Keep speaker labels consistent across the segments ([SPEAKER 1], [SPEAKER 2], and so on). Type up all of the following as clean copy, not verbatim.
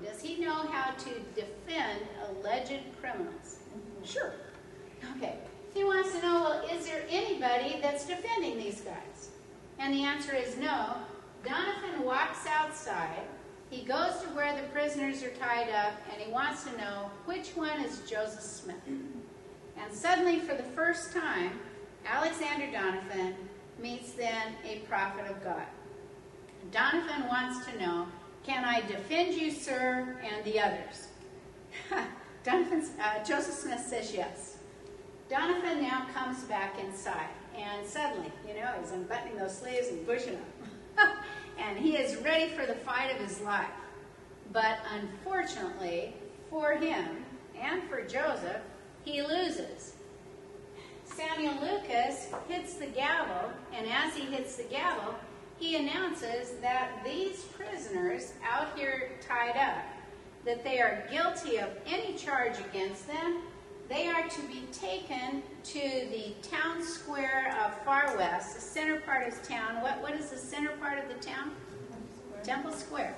[SPEAKER 1] Does he know how to defend alleged criminals? Sure. Okay. He wants to know, well, is there anybody that's defending these guys? And the answer is no. Donovan walks outside. He goes to where the prisoners are tied up, and he wants to know which one is Joseph Smith. And suddenly, for the first time, Alexander Donovan meets then a prophet of God. Donovan wants to know, can I defend you, sir, and the others? Joseph Smith says yes. Donovan now comes back inside, and suddenly, he's unbuttoning those sleeves and pushing them. And he is ready for the fight of his life. But unfortunately, for him and for Joseph, he loses. Samuel Lucas hits the gavel, and as he hits the gavel, he announces that these prisoners out here tied up, that they are guilty of any charge against them. They are to be taken to the town square of Far West, the center part of town. What is the center part of the town? Temple Square.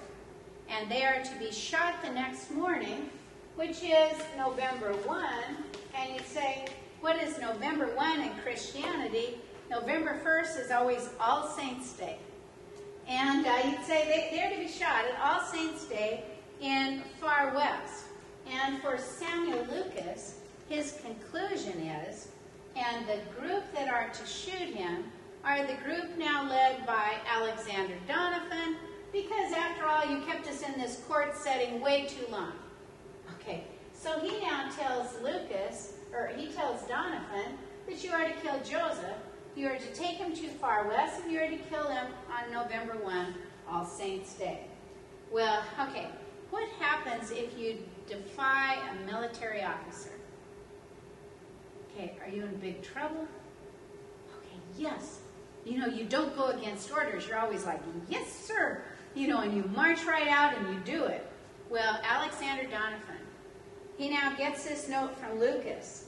[SPEAKER 1] And they are to be shot the next morning, which is November 1. And you'd say, what is November 1 in Christianity? November 1st is always All Saints' Day. And you'd say they're to be shot at All Saints' Day in Far West. And for Samuel Lucas, his conclusion is, and the group that are to shoot him are the group now led by Alexander Donovan, because after all, you kept us in this court setting way too long. Okay, so he now tells Donovan that you are to kill Joseph, you are to take him to Far West, and you are to kill him on November 1, All Saints' Day. Well, okay, what happens if you defy a military officer? Okay, are you in big trouble? Okay, yes. You don't go against orders. You're always like, yes, sir. And you march right out and you do it. Well, Alexander Donovan, he now gets this note from Lucas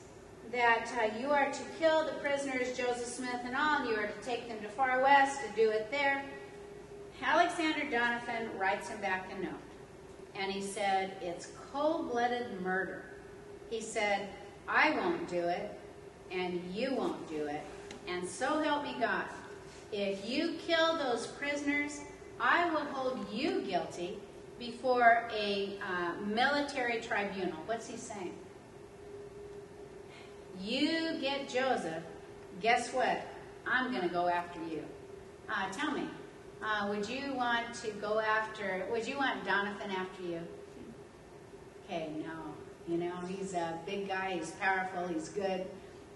[SPEAKER 1] that you are to kill the prisoners, Joseph Smith and all, and you are to take them to Far West to do it there. Alexander Donovan writes him back a note. And he said, it's cold-blooded murder. He said, I won't do it, and you won't do it, and so help me God. If you kill those prisoners, I will hold you guilty before a military tribunal. What's he saying? You get Joseph, guess what? I'm going to go after you. Tell me, would you want Donovan after you? Okay, no. He's a big guy, he's powerful, he's good.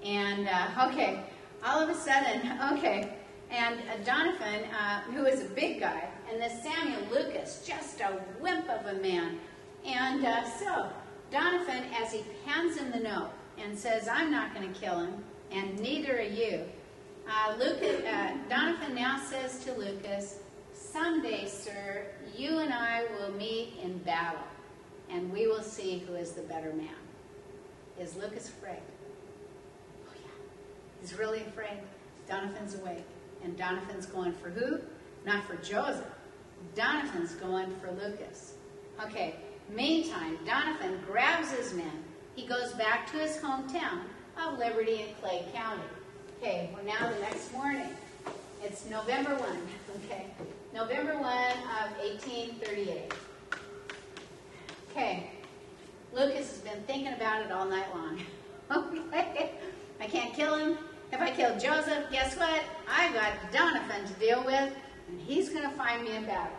[SPEAKER 1] And, okay, all of a sudden, okay, and Donovan, who is a big guy, and this Samuel Lucas, just a wimp of a man. And so, Donovan, as he hands him the note and says, I'm not going to kill him, and neither are you, Donovan now says to Lucas, someday, sir, you and I will meet in battle, and we will see who is the better man. Is Lucas afraid? Oh, yeah. He's really afraid. Donovan's awake. And Donovan's going for who? Not for Joseph. Donovan's going for Lucas. Okay. Meantime, Donovan grabs his men. He goes back to his hometown of Liberty in Clay County. Okay. Well, now the next morning. It's November 1. Okay. November 1 of 1838. Okay, Lucas has been thinking about it all night long. Okay, I can't kill him. If I kill Joseph, guess what? I've got Donovan to deal with, and he's going to find me in battle.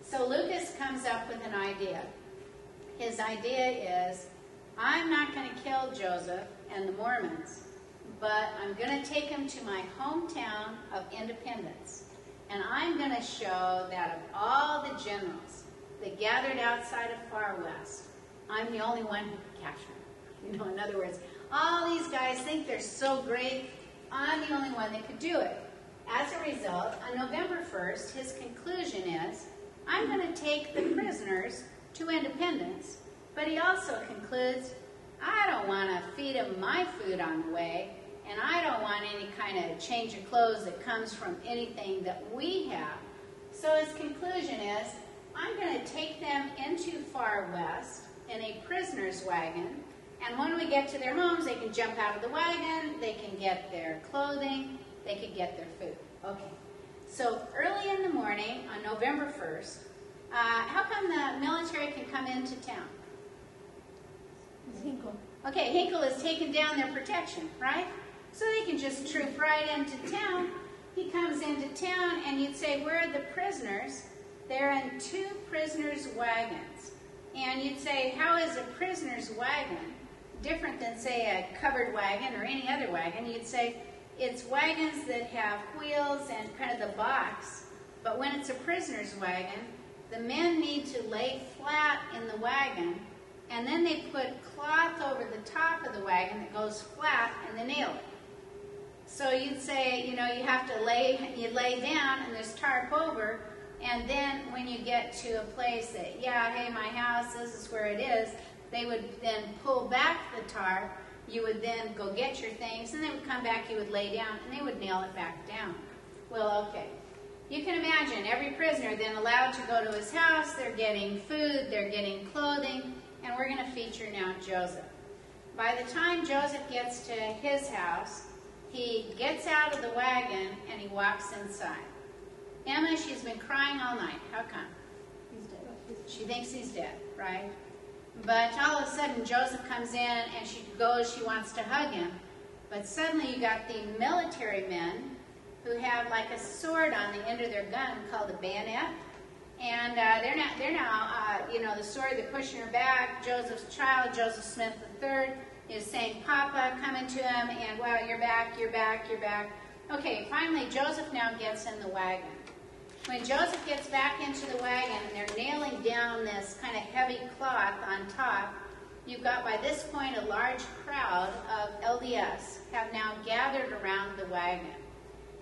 [SPEAKER 1] So Lucas comes up with an idea. His idea is, I'm not going to kill Joseph and the Mormons, but I'm going to take him to my hometown of Independence, and I'm going to show that of all the generals that gathered outside of Far West, I'm the only one who could capture them. In other words, all these guys think they're so great, I'm the only one that could do it. As a result, on November 1st, his conclusion is, I'm going to take the prisoners to Independence, but he also concludes, I don't want to feed them my food on the way, and I don't want any kind of change of clothes that comes from anything that we have. So his conclusion is, I'm going to take them into Far West in a prisoner's wagon, and when we get to their homes, they can jump out of the wagon, they can get their clothing, they can get their food. Okay, so early in the morning on November 1st, how come the military can come into town?
[SPEAKER 2] Hinkle.
[SPEAKER 1] Okay, Hinkle has taken down their protection, right? So they can just troop right into town. He comes into town, and you'd say, where are the prisoners? They're in 2 prisoners' wagons. And you'd say, how is a prisoner's wagon different than, say, a covered wagon or any other wagon? You'd say, it's wagons that have wheels and kind of the box. But when it's a prisoner's wagon, the men need to lay flat in the wagon, and then they put cloth over the top of the wagon that goes flat, and they nail it. So you'd say, you have to lay down, and there's tarp over, and then when you get to a place that, yeah, hey, my house, this is where it is, they would then pull back the tarp. You would then go get your things, and they would come back, you would lay down, and they would nail it back down. Well, okay. You can imagine every prisoner then allowed to go to his house. They're getting food, they're getting clothing, and we're going to feature now Joseph. By the time Joseph gets to his house, he gets out of the wagon and he walks inside. Emma, she's been crying all night. How come?
[SPEAKER 2] He's dead.
[SPEAKER 1] She thinks he's dead, right? But all of a sudden, Joseph comes in and she goes, she wants to hug him. But suddenly you got the military men who have like a sword on the end of their gun called a bayonet. And they're now the sword, they're pushing her back. Joseph's child, Joseph Smith III, is saying, Papa, coming to him, and wow, you're back, you're back, you're back. Okay, finally, Joseph now gets in the wagon. When Joseph gets back into the wagon and they're nailing down this kind of heavy cloth on top, you've got by this point a large crowd of LDS have now gathered around the wagon.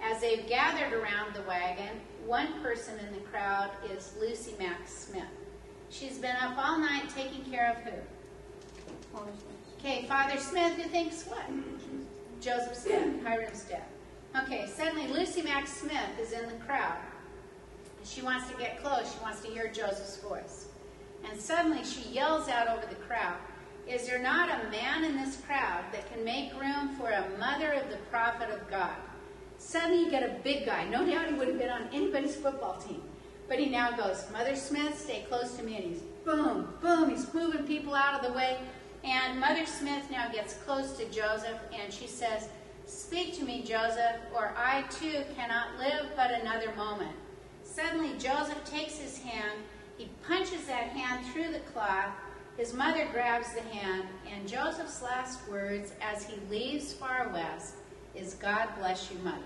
[SPEAKER 1] As they've gathered around the wagon, one person in the crowd is Lucy Mack Smith. She's been up all night taking care of who? Okay, Father Smith, who thinks what? Joseph's dead, Hiram's dead. Okay, suddenly Lucy Mack Smith is in the crowd. She wants to get close. She wants to hear Joseph's voice. And suddenly she yells out over the crowd, is there not a man in this crowd that can make room for a mother of the prophet of God? Suddenly you get a big guy. No doubt he would have been on anybody's football team. But he now goes, Mother Smith, stay close to me. And he's boom, boom. He's moving people out of the way. And Mother Smith now gets close to Joseph, and she says, speak to me, Joseph, or I too cannot live but another moment. Suddenly Joseph takes his hand. He punches that hand through the cloth. His mother grabs the hand, and Joseph's last words as he leaves Far West is, God bless you, Mother.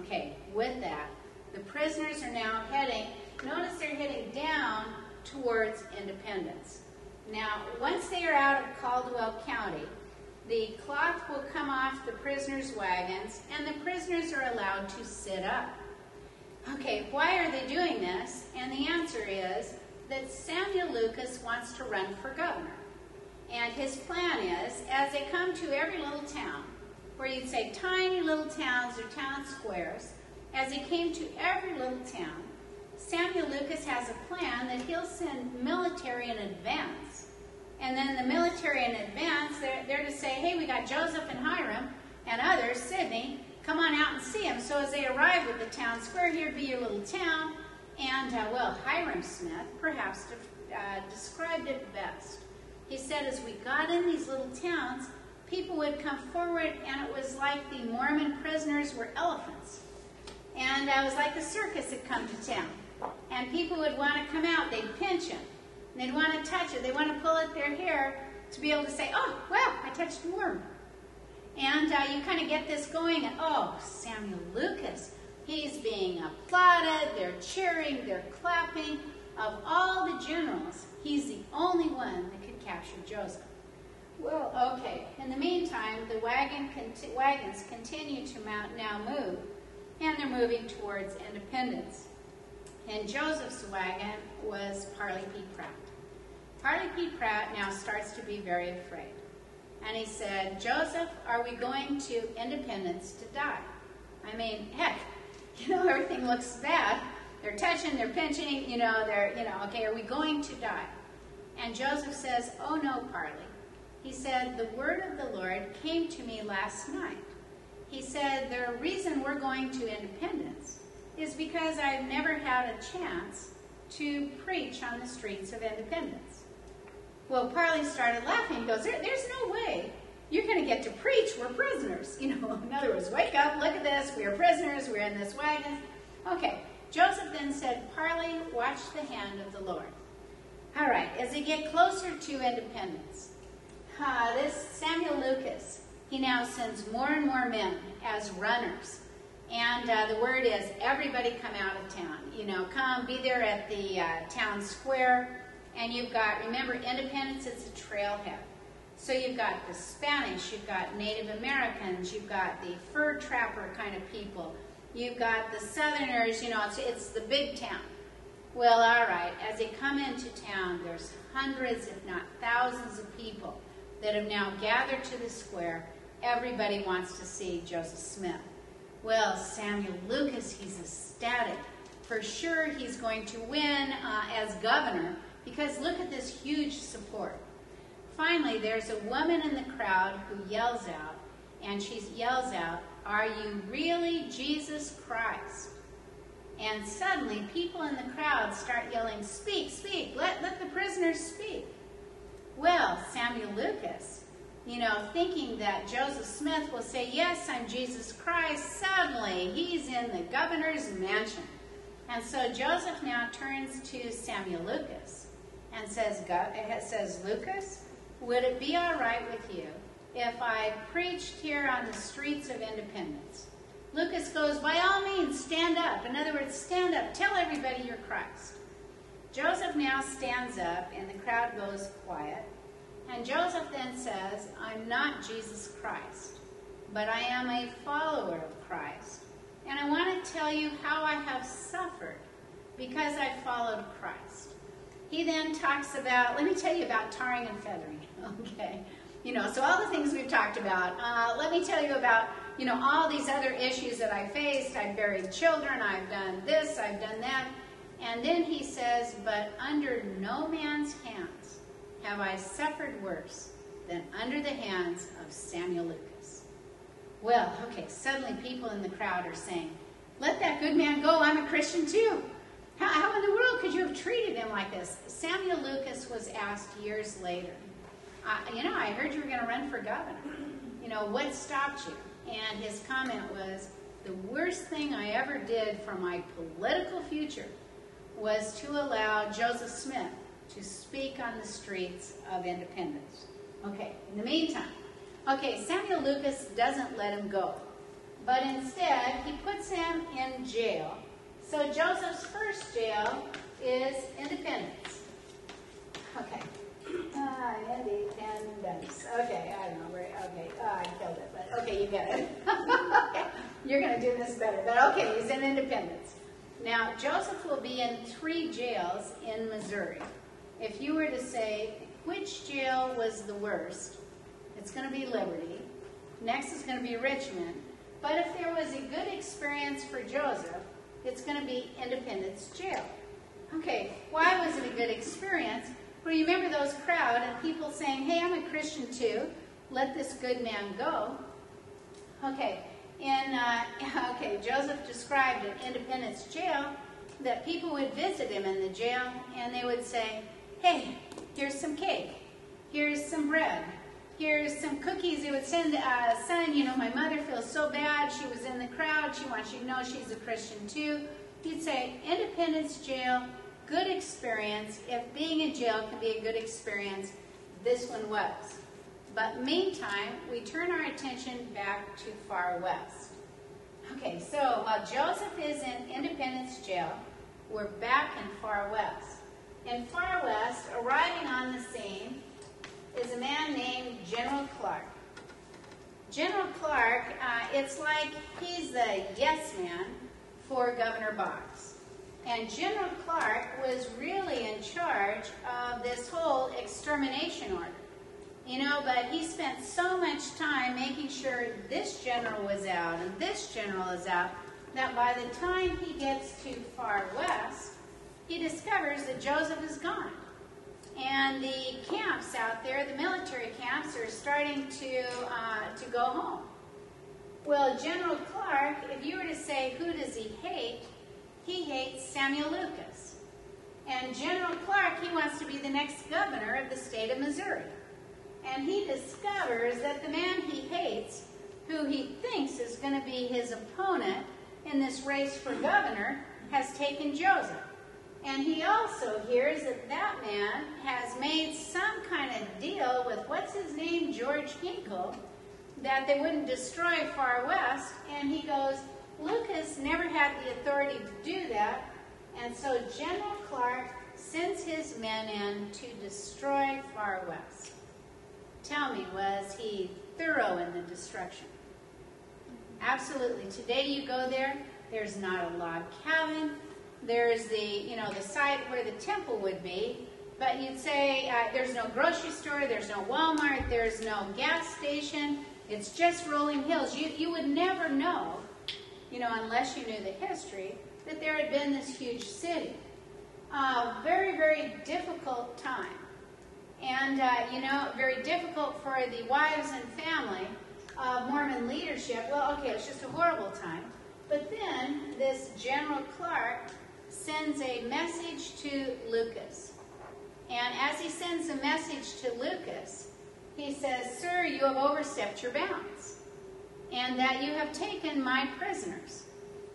[SPEAKER 1] Okay, with that, the prisoners are now heading, notice they're heading down towards Independence. Now, once they are out of Caldwell County, the cloth will come off the prisoners' wagons, and the prisoners are allowed to sit up. Okay, why are they doing this? And the answer is that Samuel Lucas wants to run for governor. And his plan is, as they come to every little town, where you'd say tiny little towns or town squares, as he came to every little town, Samuel Lucas has a plan that he'll send military in advance. And then the military in advance, they're to say, hey, we got Joseph and Hiram and others, Sydney, come on out and see him. So as they arrive at the town square, here'd be your little town. And, Hiram Smith perhaps described it best. He said, as we got in these little towns, people would come forward, and it was like the Mormon prisoners were elephants. And it was like the circus had come to town. And people would want to come out. They'd pinch him. And they'd want to touch it. They want to pull at their hair to be able to say, oh, wow, I touched a worm. And you kind of get this going. And, oh, Samuel Lucas, he's being applauded. They're cheering. They're clapping. Of all the generals, he's the only one that could capture Joseph. Well, okay. In the meantime, the wagons continue to now move. And they're moving towards Independence. And Joseph's wagon was Parley P. Pratt. Parley P. Pratt now starts to be very afraid. And he said, Joseph, are we going to Independence to die? I mean, heck, everything looks bad. They're touching, they're pinching, okay, are we going to die? And Joseph says, oh no, Parley. He said, the word of the Lord came to me last night. He said, the reason we're going to independence is because I've never had a chance to preach on the streets of Independence. Well, Parley started laughing. He goes, there's no way you're going to get to preach. We're prisoners. In other words, wake up, look at this. We are prisoners. We're in this wagon. Okay. Joseph then said, Parley, watch the hand of the Lord. All right. As they get closer to independence, this Samuel Lucas, he now sends more and more men as runners. And the word is, everybody come out of town. Come, be there at the town square. And you've got, remember, Independence is a trailhead. So you've got the Spanish, you've got Native Americans, you've got the fur trapper kind of people. You've got the Southerners, it's the big town. Well, all right, as they come into town, there's hundreds, if not thousands of people that have now gathered to the square. Everybody wants to see Joseph Smith. Well, Samuel Lucas, he's ecstatic. For sure he's going to win as governor, because look at this huge support. Finally, there's a woman in the crowd who yells out, and she yells out, are you really Jesus Christ? And suddenly, people in the crowd start yelling, speak, speak, let the prisoners speak. Well, Samuel Lucas, thinking that Joseph Smith will say, yes, I'm Jesus Christ, suddenly he's in the governor's mansion. And so Joseph now turns to Samuel Lucas and says, Lucas, would it be all right with you if I preached here on the streets of Independence? Lucas goes, by all means, stand up. In other words, stand up. Tell everybody you're Christ. Joseph now stands up, and the crowd goes quiet. And Joseph then says, I'm not Jesus Christ, but I am a follower of Christ. And I want to tell you how I have suffered because I followed Christ. He then talks about, let me tell you about tarring and feathering, okay? So all the things we've talked about. Let me tell you about, all these other issues that I faced. I've buried children, I've done this, I've done that. And then he says, but under no man's hands have I suffered worse than under the hands of Samuel Lucas. Well, okay, suddenly people in the crowd are saying, let that good man go, I'm a Christian too. How in the world could you have treated him like this? Samuel Lucas was asked years later, I heard you were going to run for governor. What stopped you? And his comment was, the worst thing I ever did for my political future was to allow Joseph Smith to speak on the streets of Independence. Okay, in the meantime, Samuel Lucas doesn't let him go, but instead he puts him in jail. So Joseph's first jail is Independence. Okay. Independence. Okay, I don't know where. Okay, I killed it, but okay, you get it. Okay. You're going to do this better, but okay, he's in Independence. Now, Joseph will be in 3 jails in Missouri. If you were to say, which jail was the worst, it's going to be Liberty. Next is going to be Richmond. But if there was a good experience for Joseph, it's going to be Independence Jail. Okay, why was it a good experience? Well, you remember those crowd and people saying, hey, I'm a Christian too. Let this good man go. Okay, Joseph described in Independence Jail that people would visit him in the jail and they would say, hey, here's some cake. Here's some bread. Here's some cookies. They would send, son, my mother feels so bad. She was in the crowd. She wants you to know she's a Christian too. He'd say, Independence Jail, good experience. If being in jail can be a good experience, this one was. But meantime, we turn our attention back to Far West. Okay, so while Joseph is in Independence Jail, we're back in Far West. In Far West, arriving on the scene is a man named General Clark. General Clark, it's like he's the yes man for Governor Boggs. And General Clark was really in charge of this whole extermination order. But he spent so much time making sure this general was out and this general is out. that by the time he gets to far west, he discovers that Joseph is gone. And the camps out there, the military camps, are starting to go home. Well, General Clark, if you were to say, who does he hates Samuel Lucas. And General Clark, he wants to be the next governor of the state of Missouri. And he discovers that the man he hates, who he thinks is going to be his opponent in this race for governor, has taken Joseph. And he also hears that that man has made some kind of deal with, what's his name, George Hinkle, that they wouldn't destroy far west. And he goes, Lucas never had the authority to do that. And so General Clark sends his men in to destroy far west. Tell me, was he thorough in the destruction? Absolutely. Today you go there, there's not a log cabin. There's the site where the temple would be, but you'd say there's no grocery store, there's no Walmart, there's no gas station. It's just rolling hills. You would never know, unless you knew the history, that there had been this huge city. Very, very difficult time. And, very difficult for the wives and family of Mormon leadership. Well, okay, it's just a horrible time. But then this General Clark sends a message to Lucas. And as he sends a message to Lucas, he says, "Sir, you have overstepped your bounds, and that you have taken my prisoners."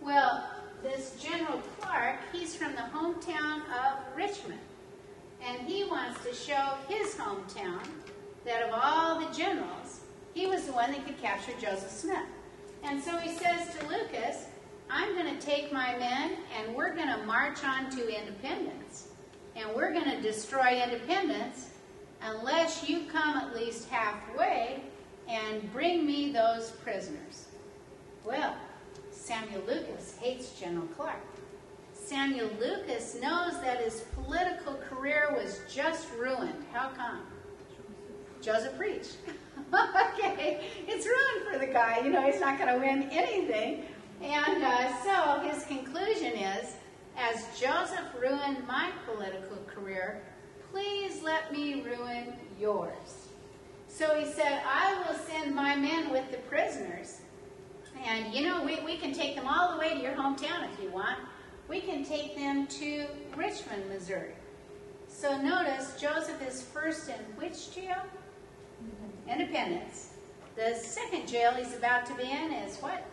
[SPEAKER 1] Well, this General Clark, he's from the hometown of Richmond. And he wants to show his hometown that of all the generals, he was the one that could capture Joseph Smith. And so he says to Lucas, "I'm going to take my men and we're going to march on to Independence. And we're going to destroy Independence unless you come at least halfway and bring me those prisoners." Well, Samuel Lucas hates General Clark. Samuel Lucas knows that his political career was just ruined. How come? Joseph preached. Okay, it's ruined for the guy. He's not going to win anything. And so his conclusion is, as Joseph ruined my political career, please let me ruin yours. So he said, "I will send my men with the prisoners. And, we can take them all the way to your hometown if you want. We can take them to Richmond, Missouri." So notice, Joseph is first in which jail? Independence. The second jail he's about to be in is what?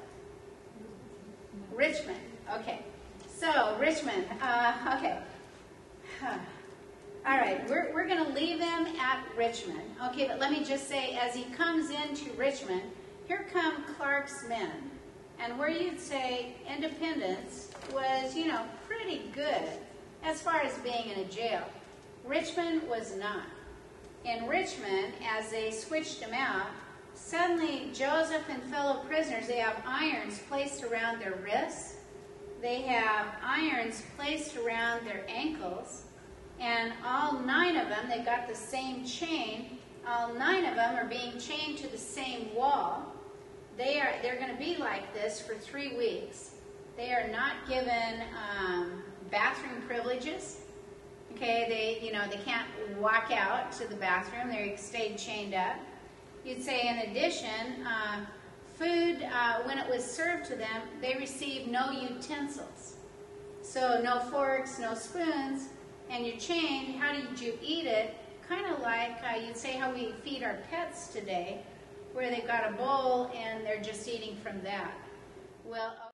[SPEAKER 1] Richmond. Okay. So, Richmond. Okay. All right. We're going to leave them at Richmond. Okay, but let me just say, as he comes into Richmond, here come Clark's men. And where you'd say Independence was, pretty good as far as being in a jail, Richmond was not. In Richmond, as they switched him out, suddenly Joseph and fellow prisoners, they have irons placed around their wrists. They have irons placed around their ankles. And all 9 of them, they got the same chain. All 9 of them are being chained to the same wall. They're going to be like this for 3 weeks. They are not given bathroom privileges. Okay, they can't walk out to the bathroom. They stayed chained up. You'd say, in addition, food, when it was served to them, they received no utensils. So no forks, no spoons, and you're chained. How did you eat it? Kind of like you'd say how we feed our pets today, where they've got a bowl and they're just eating from that. Well.